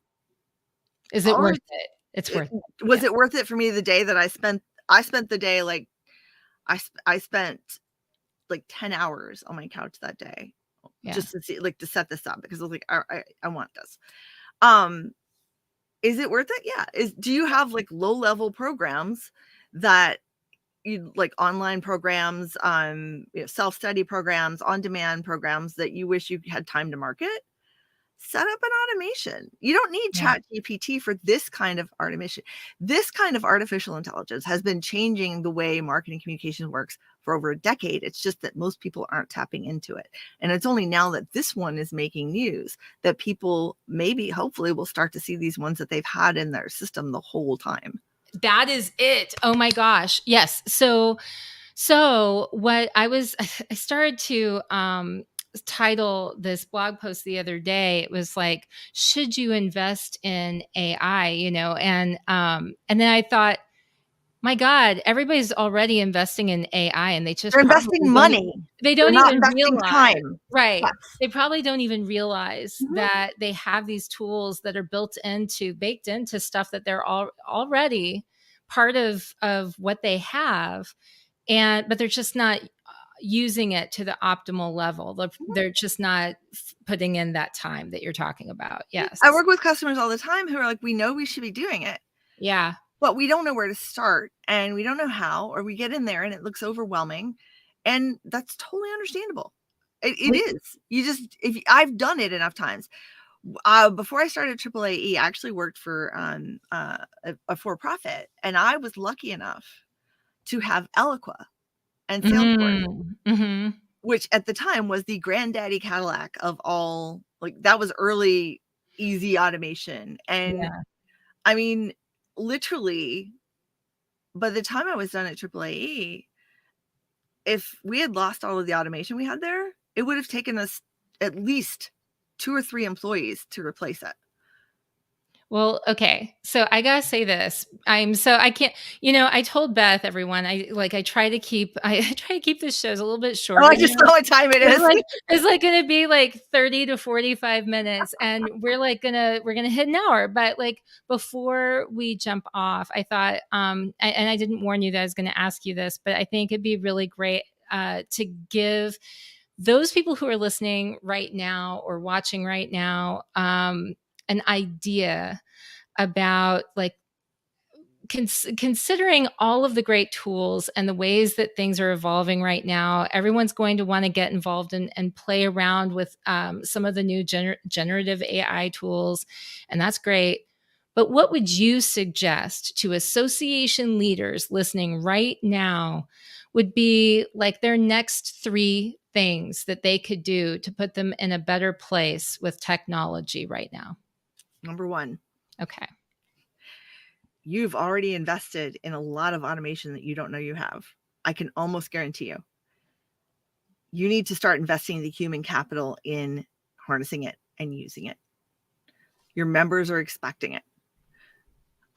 is it worth it? It's worth it. Was it worth it for me the day that I spent the day, like, I spent like 10 hours on my couch that day just to see, like, to set this up, because I was like, I want this. Is it worth it? Yeah. Do you have like low level programs that you like, online programs, self-study programs, on-demand programs that you wish you had time to market? Set up an automation. You don't need ChatGPT for this kind of automation. This kind of artificial intelligence has been changing the way marketing communications works for over a decade. It's just that most people aren't tapping into it. And it's only now that this one is making news that people maybe, hopefully, will start to see these ones that they've had in their system the whole time. That is it. Oh my gosh. Yes. So what I started to title this blog post the other day. It was like, should you invest in AI? And then I thought, my God, everybody's already investing in AI, and they're investing money. They don't even realize time. Right. Yes. They probably don't even realize that they have these tools that are baked into stuff that they're already part of what they have. But they're just not using it to the optimal level. They're just not putting in that time that you're talking about. Yes. I work with customers all the time who are like, we know we should be doing it. Yeah. But we don't know where to start, and we don't know how, or we get in there and it looks overwhelming. And that's totally understandable. It is. I've done it enough times. Before I started AAAE, I actually worked for a for-profit, and I was lucky enough to have Eloqua and Salesforce, which at the time was the granddaddy Cadillac of all. Like, that was early, easy automation. And I mean, literally, by the time I was done at AAAE, if we had lost all of the automation we had there, it would have taken us at least 2 or 3 employees to replace it. Well, okay. So I gotta say this. I can't, I told Beth, everyone, I try to keep this shows a little bit short. Oh, I just know what time it is. It's like going to be like 30 to 45 minutes, and we're going to hit an hour. But like, before we jump off, I thought, and I didn't warn you that I was going to ask you this, but I think it'd be really great to give those people who are listening right now or watching right now, an idea about like considering all of the great tools and the ways that things are evolving right now, everyone's going to want to get involved and play around with some of the new generative AI tools, and that's great. But what would you suggest to association leaders listening right now would be like their next 3 things that they could do to put them in a better place with technology right now? Number 1. Okay. You've already invested in a lot of automation that you don't know you have. I can almost guarantee you. You need to start investing the human capital in harnessing it and using it. Your members are expecting it.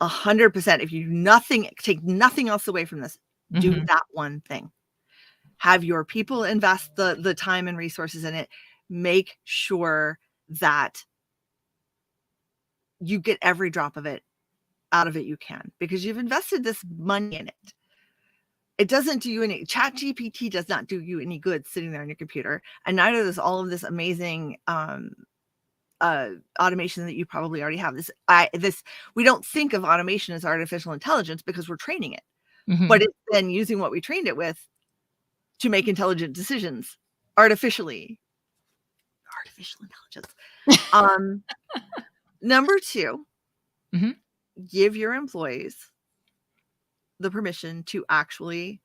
100%. If you take nothing else away from this, do that one thing. Have your people invest the time and resources in it. Make sure that you get every drop of it out of it you can, because you've invested this money in it. It doesn't do you any, ChatGPT does not do you any good sitting there on your computer, and neither does all of this amazing automation that you probably already have. We don't think of automation as artificial intelligence because we're training it, but it's then using what we trained it with to make intelligent decisions artificially. Artificial intelligence. Number 2, give your employees the permission to actually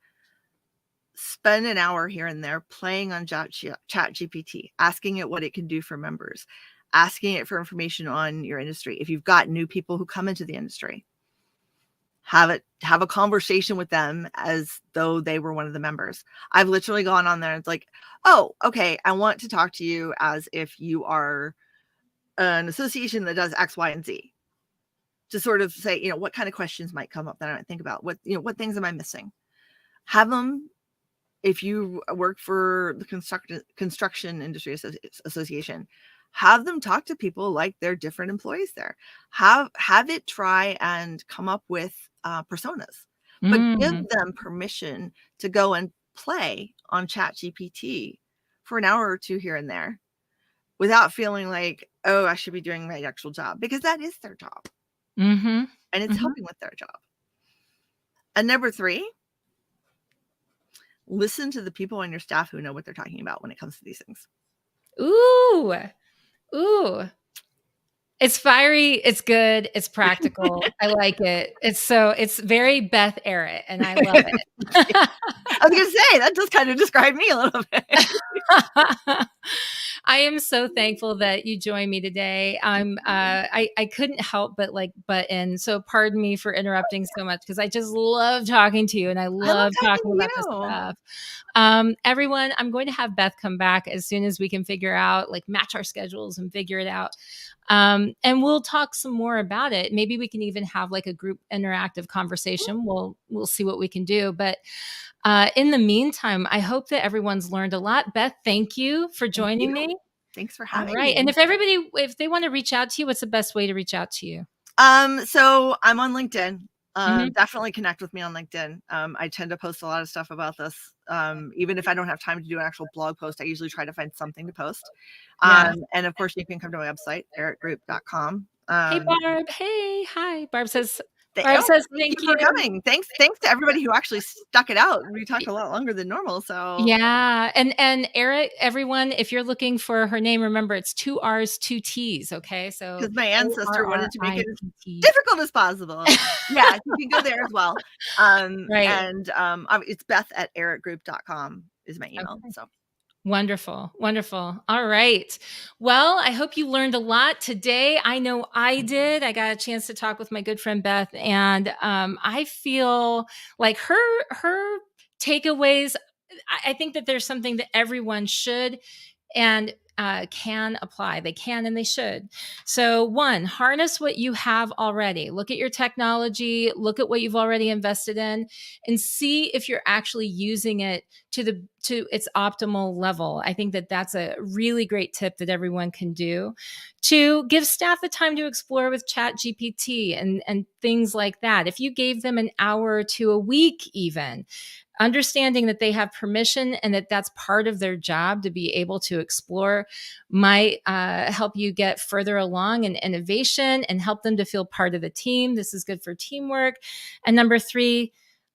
spend an hour here and there playing on ChatGPT, asking it what it can do for members, asking it for information on your industry. If you've got new people who come into the industry, have a conversation with them as though they were one of the members. I've literally gone on there and it's like, oh, okay, I want to talk to you as if you are an association that does X, Y, and Z. To sort of say, what kind of questions might come up that I don't think about? What things am I missing? Have them, if you work for the construction industry association, have them talk to people like they're different employees there. Have it try and come up with personas, but give them permission to go and play on ChatGPT for an hour or 2 here and there without feeling like, oh, I should be doing my actual job, because that is their job. And it's helping with their job. And number 3, listen to the people on your staff who know what they're talking about when it comes to these things. Ooh. It's fiery. It's good. It's practical. I like it. It's very Beth Arritt, and I love it. I was going to say, that does kind of describe me a little bit. I am so thankful that you joined me today. I couldn't help but butt in. So pardon me for interrupting so much, because I just love talking to you and I love talking about this stuff. Everyone, I'm going to have Beth come back as soon as we can figure out, match our schedules and figure it out. And we'll talk some more about it. Maybe we can even have a group interactive conversation. We'll see what we can do. But in the meantime, I hope that everyone's learned a lot. Beth, thank you for joining me. Thanks for having me. Right. And if they want to reach out to you, what's the best way to reach out to you? So I'm on LinkedIn. Definitely connect with me on LinkedIn. I tend to post a lot of stuff about this. Even if I don't have time to do an actual blog post, I usually try to find something to post. And of course, you can come to my website, arrittgroup.com. Hey, Barb. Hey. Hi. Barb says, thank you for coming. Thanks to everybody who actually stuck it out. We talked a lot longer than normal. So yeah. And Arritt, everyone, if you're looking for her name, remember it's 2 R's, 2 T's. Okay. So because my ancestor wanted to make it as difficult as possible. Yeah, you can go there as well. Right. And it's Beth@arrittgroup.com is my email. Okay. So wonderful. All right. Well, I hope you learned a lot today. I know I did. I got a chance to talk with my good friend Beth, and I feel like her takeaways, I think that there's something that everyone should and can apply. They can and they should. So 1, harness what you have already. Look at your technology, look at what you've already invested in, and see if you're actually using it to its optimal level. I think that that's a really great tip that everyone can do. 2, give staff the time to explore with ChatGPT and things like that. If you gave them an hour or 2 a week even, understanding that they have permission and that that's part of their job to be able to explore might help you get further along in innovation and help them to feel part of the team. This is good for teamwork. And number 3,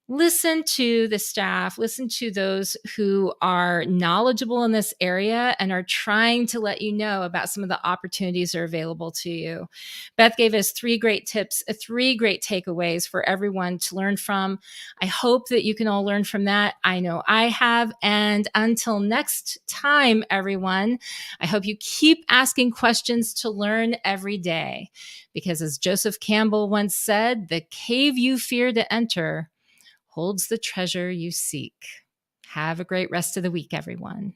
listen to the staff, listen to those who are knowledgeable in this area and are trying to let you know about some of the opportunities that are available to you. Beth gave us 3 great tips, 3 great takeaways for everyone to learn from. I hope that you can all learn from that. I know I have. And until next time, everyone, I hope you keep asking questions to learn every day. Because as Joseph Campbell once said, the cave you fear to enter holds the treasure you seek. Have a great rest of the week, everyone.